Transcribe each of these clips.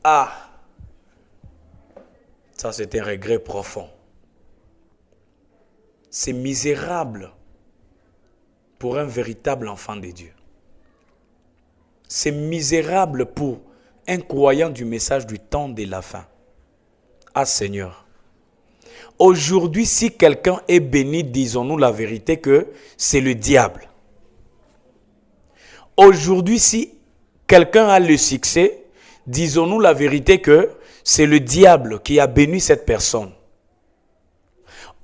Ah, ça c'est un regret profond. C'est misérable pour un véritable enfant de Dieu. C'est misérable pour un croyant du message du temps de la fin. Ah Seigneur, aujourd'hui si quelqu'un est béni, disons-nous la vérité que c'est le diable. Aujourd'hui si quelqu'un a le succès, disons-nous la vérité que c'est le diable qui a béni cette personne.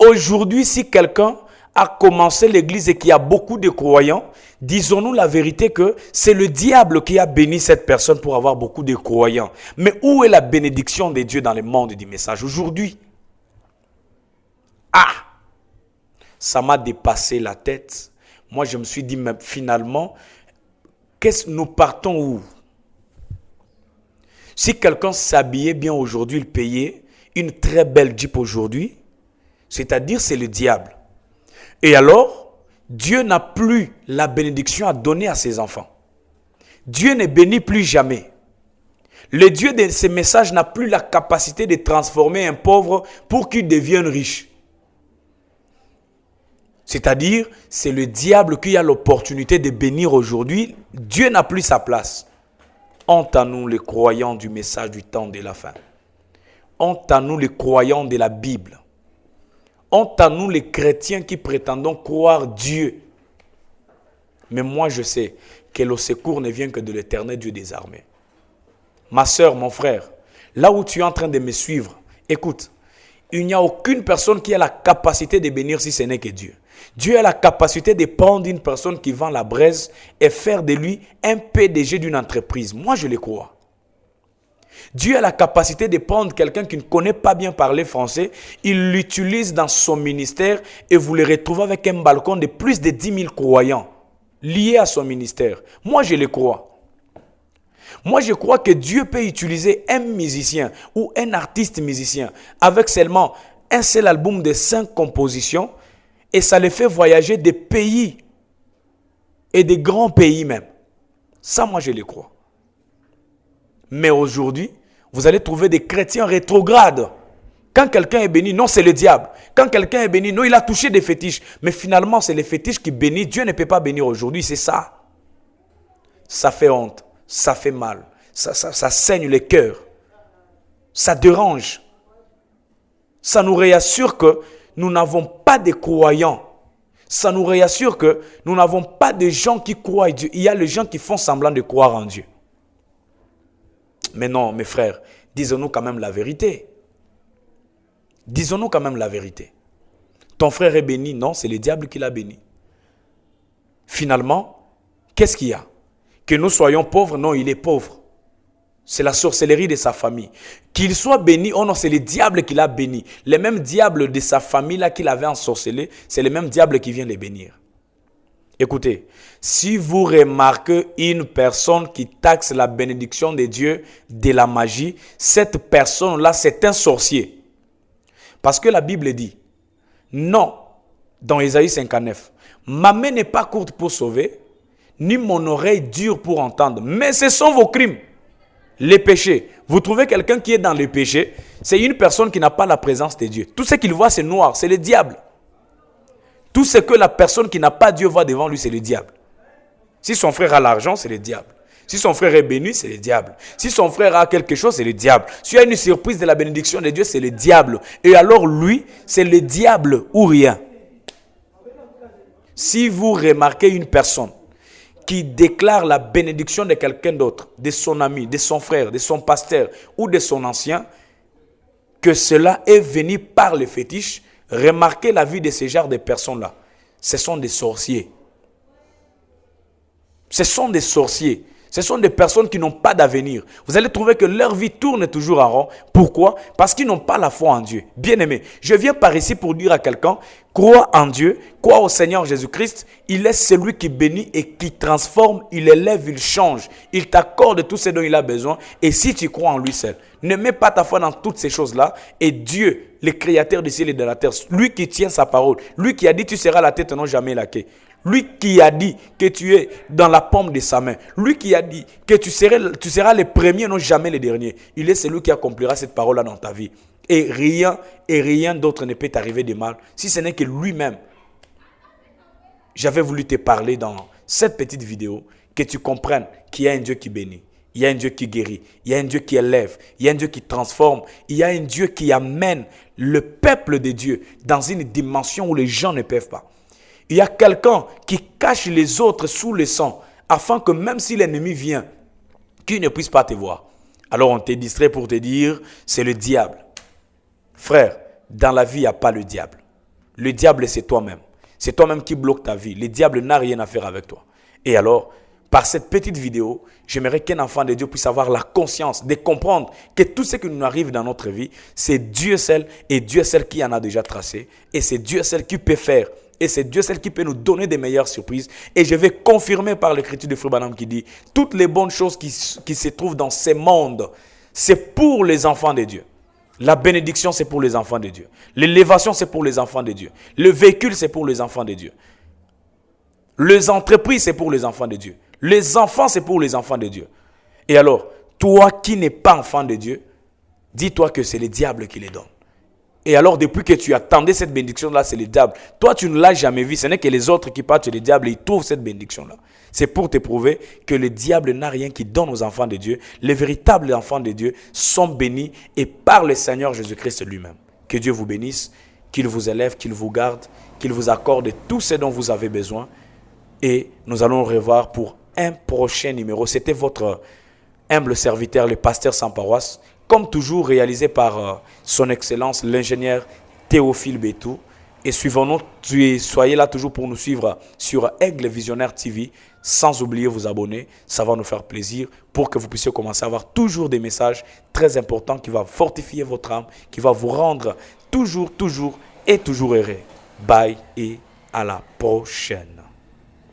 Aujourd'hui si quelqu'un a commencé l'église et qu'il y a beaucoup de croyants, disons-nous la vérité que c'est le diable qui a béni cette personne pour avoir beaucoup de croyants. Mais où est la bénédiction de Dieu dans le monde du message aujourd'hui? Ah! Ça m'a dépassé la tête. Moi, je me suis dit, mais finalement, nous partons où? Si quelqu'un s'habillait bien aujourd'hui, il payait une très belle Jeep aujourd'hui, c'est-à-dire c'est le diable. Et alors, Dieu n'a plus la bénédiction à donner à ses enfants. Dieu ne bénit plus jamais. Le Dieu de ces messages n'a plus la capacité de transformer un pauvre pour qu'il devienne riche. C'est-à-dire, c'est le diable qui a l'opportunité de bénir aujourd'hui. Dieu n'a plus sa place. Honte à nous les croyants du message du temps de la fin. Honte à nous les croyants de la Bible. Honte à nous les chrétiens qui prétendons croire Dieu. Mais moi je sais que le secours ne vient que de l'Éternel Dieu des armées. Ma soeur, mon frère, là où tu es en train de me suivre, écoute, il n'y a aucune personne qui a la capacité de bénir si ce n'est que Dieu. Dieu a la capacité de prendre une personne qui vend la braise et faire de lui un PDG d'une entreprise. Moi je le crois. Dieu a la capacité de prendre quelqu'un qui ne connaît pas bien parler français, il l'utilise dans son ministère et vous le retrouvez avec un balcon de plus de 10 000 croyants liés à son ministère. Moi, je le crois. Moi, je crois que Dieu peut utiliser un musicien ou un artiste musicien avec seulement un seul album de 5 compositions et ça le fait voyager des pays et des grands pays même. Ça, moi, je le crois. Mais aujourd'hui, vous allez trouver des chrétiens rétrogrades. Quand quelqu'un est béni, non, c'est le diable. Quand quelqu'un est béni, non, il a touché des fétiches. Mais finalement, c'est les fétiches qui bénissent. Dieu ne peut pas bénir aujourd'hui, c'est ça. Ça fait honte, ça fait mal, ça saigne le cœur. Ça dérange. Ça nous réassure que nous n'avons pas de croyants. Ça nous réassure que nous n'avons pas de gens qui croient en Dieu. Il y a les gens qui font semblant de croire en Dieu. Mais non, mes frères, disons-nous quand même la vérité. Disons-nous quand même la vérité. Ton frère est béni, non, c'est le diable qui l'a béni. Finalement, qu'est-ce qu'il y a? Que nous soyons pauvres, non, il est pauvre. C'est la sorcellerie de sa famille. Qu'il soit béni, oh non, c'est le diable qui l'a béni. Le même diable de sa famille là qu'il avait ensorcelé, c'est le même diable qui vient les bénir. Écoutez, si vous remarquez une personne qui taxe la bénédiction de Dieu de la magie, cette personne-là, c'est un sorcier. Parce que la Bible dit, non, dans Ésaïe 59, ma main n'est pas courte pour sauver, ni mon oreille dure pour entendre, mais ce sont vos crimes, les péchés. Vous trouvez quelqu'un qui est dans le péché, c'est une personne qui n'a pas la présence de Dieu. Tout ce qu'il voit, c'est noir, c'est le diable. Tout ce que la personne qui n'a pas Dieu voit devant lui, c'est le diable. Si son frère a l'argent, c'est le diable. Si son frère est béni, c'est le diable. Si son frère a quelque chose, c'est le diable. S'il y a une surprise de la bénédiction de Dieu, c'est le diable. Et alors lui, c'est le diable ou rien. Si vous remarquez une personne qui déclare la bénédiction de quelqu'un d'autre, de son ami, de son frère, de son pasteur ou de son ancien, que cela est venu par le fétiche, remarquez la vie de ce genre de personnes-là. Ce sont des sorciers. Ce sont des sorciers. Ce sont des personnes qui n'ont pas d'avenir. Vous allez trouver que leur vie tourne toujours en rond. Pourquoi? Parce qu'ils n'ont pas la foi en Dieu. Bien-aimé, je viens par ici pour dire à quelqu'un, crois en Dieu, crois au Seigneur Jésus-Christ. Il est celui qui bénit et qui transforme, il élève, il change. Il t'accorde tout ce dont il a besoin. Et si tu crois en lui seul, ne mets pas ta foi dans toutes ces choses-là. Et Dieu, le créateur du ciel et de la terre, lui qui tient sa parole, lui qui a dit tu seras la tête, non jamais la queue. Lui qui a dit que tu es dans la paume de sa main. Lui qui a dit que tu seras le premier, non jamais le dernier. Il est celui qui accomplira cette parole-là dans ta vie. Et rien d'autre ne peut t'arriver de mal si ce n'est que lui-même. J'avais voulu te parler dans cette petite vidéo, que tu comprennes qu'il y a un Dieu qui bénit, il y a un Dieu qui guérit, il y a un Dieu qui élève, il y a un Dieu qui transforme, il y a un Dieu qui amène le peuple de Dieu dans une dimension où les gens ne peuvent pas. Il y a quelqu'un qui cache les autres sous le sang, afin que même si l'ennemi vient, qu'il ne puisse pas te voir. Alors on te distrait pour te dire, c'est le diable. Frère, dans la vie, il n'y a pas le diable. Le diable, c'est toi-même. C'est toi-même qui bloque ta vie. Le diable n'a rien à faire avec toi. Et alors, par cette petite vidéo, j'aimerais qu'un enfant de Dieu puisse avoir la conscience de comprendre que tout ce qui nous arrive dans notre vie, c'est Dieu seul et Dieu seul qui en a déjà tracé. Et c'est Dieu seul qui peut faire. Et c'est Dieu seul qui peut nous donner des meilleures surprises. Et je vais confirmer par l'écriture de Frère Branham qui dit, toutes les bonnes choses qui se trouvent dans ce monde, c'est pour les enfants de Dieu. La bénédiction, c'est pour les enfants de Dieu. L'élévation, c'est pour les enfants de Dieu. Le véhicule, c'est pour les enfants de Dieu. Les entreprises, c'est pour les enfants de Dieu. Les enfants, c'est pour les enfants de Dieu. Et alors, toi qui n'es pas enfant de Dieu, dis-toi que c'est le diable qui les donne. Et alors, depuis que tu attendais cette bénédiction-là, c'est le diable. Toi, tu ne l'as jamais vu. Ce n'est que les autres qui partent chez le diable et ils trouvent cette bénédiction-là. C'est pour te prouver que le diable n'a rien qui donne aux enfants de Dieu. Les véritables enfants de Dieu sont bénis et par le Seigneur Jésus-Christ lui-même. Que Dieu vous bénisse, qu'il vous élève, qu'il vous garde, qu'il vous accorde tout ce dont vous avez besoin. Et nous allons revoir pour un prochain numéro. C'était votre humble serviteur, le pasteur sans paroisse. Comme toujours, réalisé par son excellence, l'ingénieur Théophile Bétou. Et suivons-nous, soyez là toujours pour nous suivre sur Aigle Visionnaire TV. Sans oublier vous abonner, ça va nous faire plaisir pour que vous puissiez commencer à avoir toujours des messages très importants qui vont fortifier votre âme, qui vont vous rendre toujours heureux. Bye et à la prochaine.